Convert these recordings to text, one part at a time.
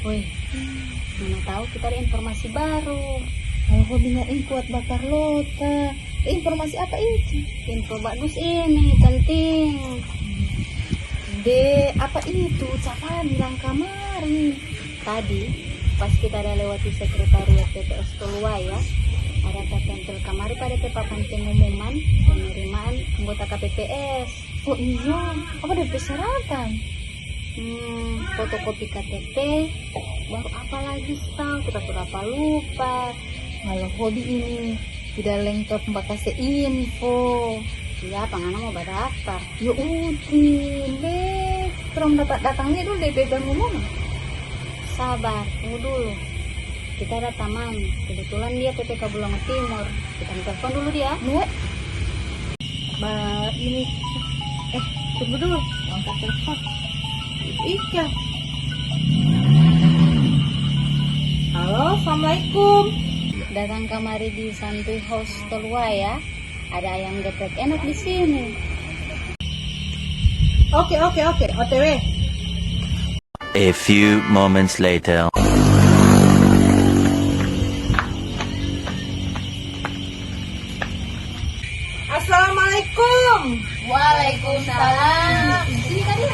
Woi, mana tahu kita ada informasi baru. Kalau hobinya kuat bakar lota. Informasi apa itu? Info bagus ini, penting. Apa itu? Siapa bilang kamari? Tadi, pas kita ada lewati sekretariat PPS Tolua ya, ada tertempel kamari pada papan pengumuman penerimaan anggota KPPS. Oh iya, apa ada persyaratan? Fotokopi KTP, baru apa lagi tahu, kita sudah apa lupa. Kalau hobi ini tidak lengkap bakal info. Iya, pangana mau berdaftar. Ya udin deh, terus dapat datangnya dulu DP pengumuman. Sabar, tunggu dulu. Kita ada taman, kebetulan dia PPK Bulungan Timur. Kita telepon dulu dia. Nih, ini, tunggu dulu, angkat telepon. Ika. Halo, assalamualaikum. Datang kamari di Santuy House Tolua ya. Ada ayam geprek enak di sini. Oke, OTW. A few moments later. Assalamualaikum. Waalaikumsalam. Sini tadi.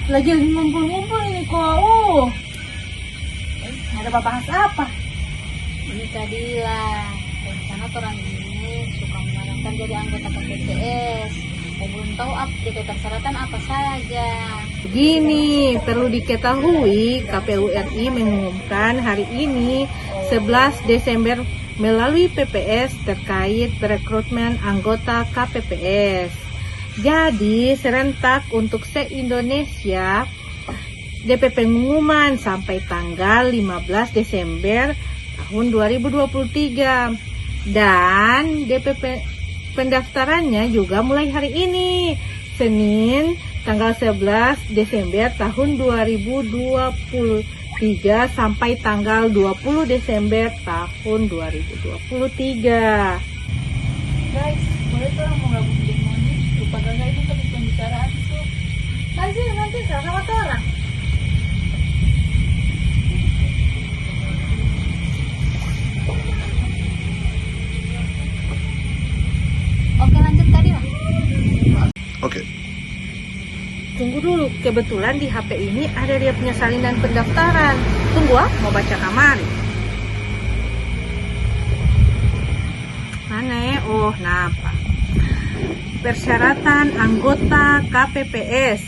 Lagi ngumpul-ngumpul ini kok. Ada bahas apa? Ini tadilah rencana orang ini suka menawarkan jadi anggota KPPS. Belum tahu kita persyaratan apa saja. Begini, perlu diketahui KPU RI mengumumkan hari ini 11 Desember melalui PPS terkait perekrutmen anggota KPPS. Jadi serentak untuk se-Indonesia DP pengumuman sampai tanggal 15 Desember tahun 2023 dan DP pendaftarannya juga mulai hari ini Senin tanggal 11 Desember tahun 2023 sampai tanggal 20 Desember tahun 2023. Guys, boleh orang mau gabung dengan ini? Lupa gak itu tadi pembicaraan itu. Nanti sama orang. Oke, lanjut tadi Mas. Oke. Tunggu dulu, kebetulan di HP ini ada dia punya salinan pendaftaran. Tunggu mau baca kamari. Mana ya? Oh, napa? Persyaratan anggota KPPS.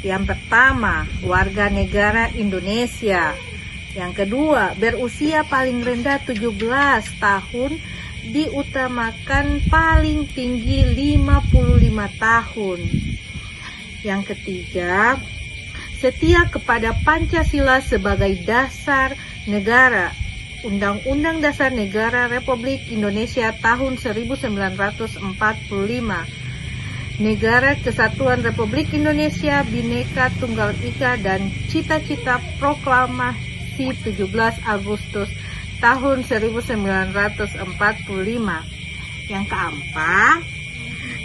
Yang pertama, warga negara Indonesia. Yang kedua, berusia paling rendah 17 tahun, diutamakan paling tinggi 55 tahun. Yang ketiga, setia kepada Pancasila sebagai dasar negara. Undang-Undang Dasar Negara Republik Indonesia tahun 1945. Negara Kesatuan Republik Indonesia Bhinneka Tunggal Ika dan cita-cita proklamasi 17 Agustus tahun 1945. Yang keempat,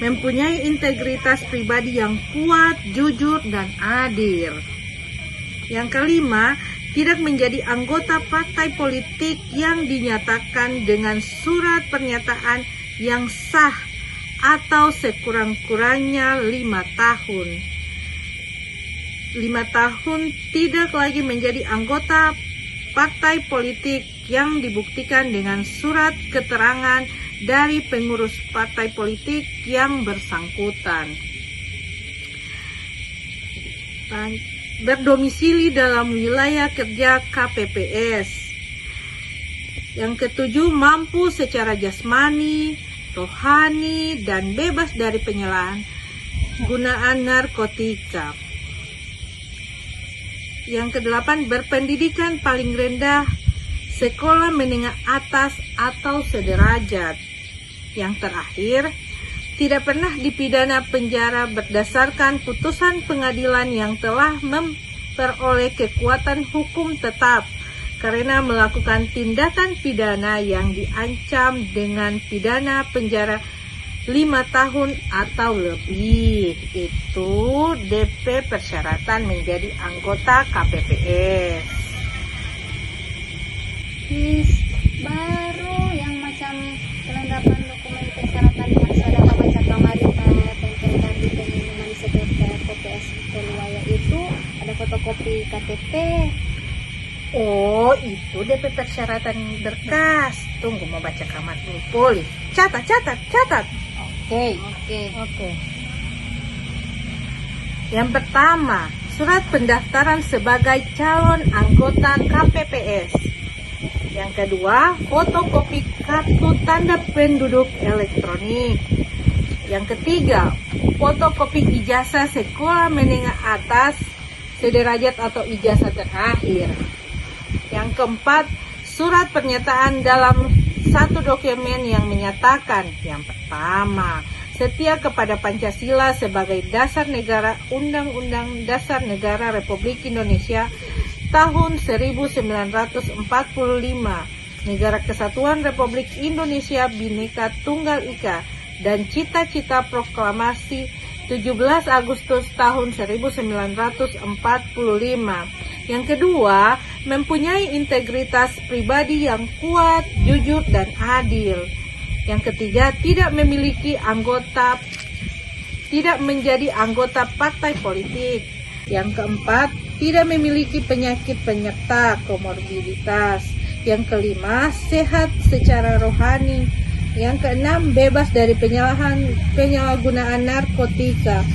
mempunyai integritas pribadi yang kuat, jujur, dan adil. Yang kelima, tidak menjadi anggota partai politik yang dinyatakan dengan surat pernyataan yang sah atau sekurang-kurangnya 5 tahun. 5 tahun tidak lagi menjadi anggota partai politik yang dibuktikan dengan surat keterangan dari pengurus partai politik yang bersangkutan. Berdomisili dalam wilayah kerja KPPS. Yang ketujuh, mampu secara jasmani, rohani, dan bebas dari penyalahgunaan narkotika. Yang kedelapan, berpendidikan paling rendah sekolah menengah atas atau sederajat. Yang terakhir, tidak pernah dipidana penjara berdasarkan putusan pengadilan yang telah memperoleh kekuatan hukum tetap karena melakukan tindakan pidana yang diancam dengan pidana penjara tahun atau lebih. Itu DP persyaratan menjadi anggota KPPS. Baru yang macam kelengkapan dokumen persyaratan yang saya dapat baca kamari tempel kartu pengumuman sekretar PPS Toluwaya itu ada fotokopi KTP. Oh, itu DP persyaratan berkas. Tunggu, mau baca kamar dulu. Poli. Catat. Oke. Yang pertama, surat pendaftaran sebagai calon anggota KPPS. Yang kedua, fotokopi kartu tanda penduduk elektronik. Yang ketiga, fotokopi ijazah sekolah menengah atas sederajat atau ijazah terakhir. Yang keempat, surat pernyataan dalam satu dokumen yang menyatakan yang pertama, setia kepada Pancasila sebagai dasar negara, Undang-Undang Dasar Negara Republik Indonesia tahun 1945, Negara Kesatuan Republik Indonesia Bhinneka Tunggal Ika, dan cita-cita proklamasi 17 Agustus tahun 1945. Yang kedua, mempunyai integritas pribadi yang kuat, jujur, dan adil. Yang ketiga, tidak menjadi anggota partai politik. Yang keempat, tidak memiliki penyakit penyerta komorbiditas. Yang kelima, sehat secara rohani. Yang keenam, bebas dari penyalahgunaan narkotika.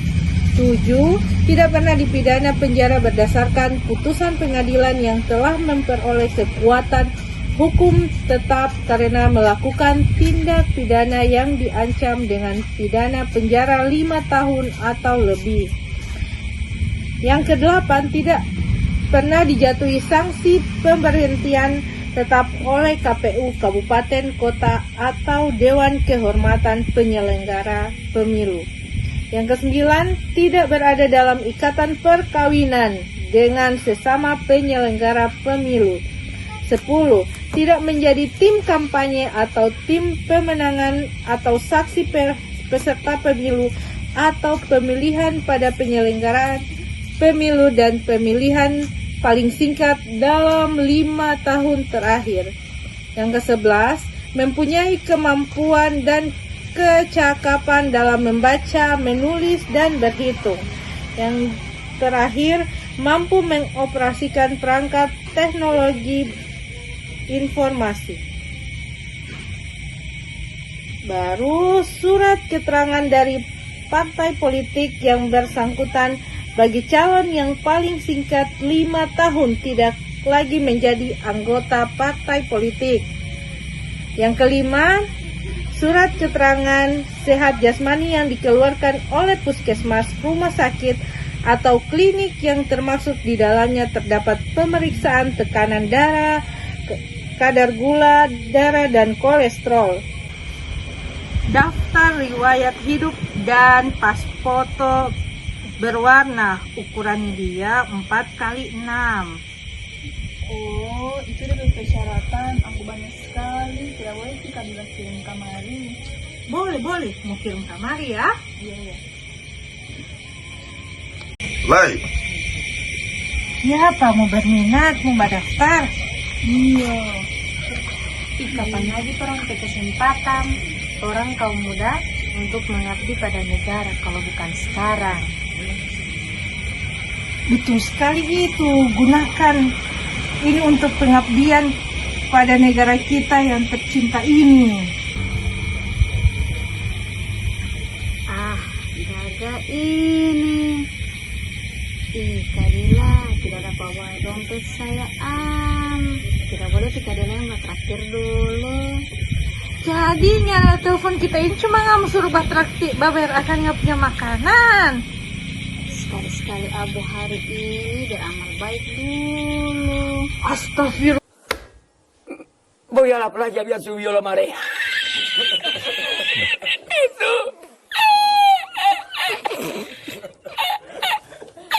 7. Tidak pernah dipidana penjara berdasarkan putusan pengadilan yang telah memperoleh kekuatan hukum tetap karena melakukan tindak pidana yang diancam dengan pidana penjara 5 tahun atau lebih. Yang kedelapan, tidak pernah dijatuhi sanksi pemberhentian tetap oleh KPU Kabupaten, Kota, atau Dewan Kehormatan Penyelenggara Pemilu. Yang kesembilan, tidak berada dalam ikatan perkawinan dengan sesama penyelenggara pemilu. 10. Tidak menjadi tim kampanye atau tim pemenangan atau saksi peserta pemilu atau pemilihan pada penyelenggaraan pemilu dan pemilihan paling singkat dalam 5 tahun terakhir. Yang ke-11, mempunyai kemampuan dan kecakapan dalam membaca, menulis, dan berhitung. Yang terakhir, mampu mengoperasikan perangkat teknologi informasi. Baru surat keterangan dari partai politik yang bersangkutan bagi calon yang paling singkat 5 tahun tidak lagi menjadi anggota partai politik. Yang kelima, surat keterangan sehat jasmani yang dikeluarkan oleh puskesmas, rumah sakit, atau klinik yang termasuk di dalamnya terdapat pemeriksaan tekanan darah, kadar gula darah, dan kolesterol. Daftar riwayat hidup dan pas foto berwarna, ukuran dia 4x6. Oh, itu udah persyaratan. Aku banyak sekali. Tidak boleh kita bilang kirim kamari. Boleh. Mau kirim kamari ya? Iya. Lai, Ya, Pak, mau berminat, mau daftar. Iya. Kapan lagi orang ke kesempatan orang kaum muda untuk mengabdi pada negara kalau bukan sekarang. Betul sekali itu, gunakan ini untuk pengabdian pada negara kita yang tercinta ini. Jaga ini. Kadila tidak ada bawa dompet saya tidak boleh Kadila yang traktir dulu. Jadi nyala telepon kita ini cuma nggak suruh traktir, baber akan nggak punya makanan. Sekali-sekali Abu hari ini beramal baik dulu. Astagfirullah. Voy a la playa, voy a subir la marea. Eso.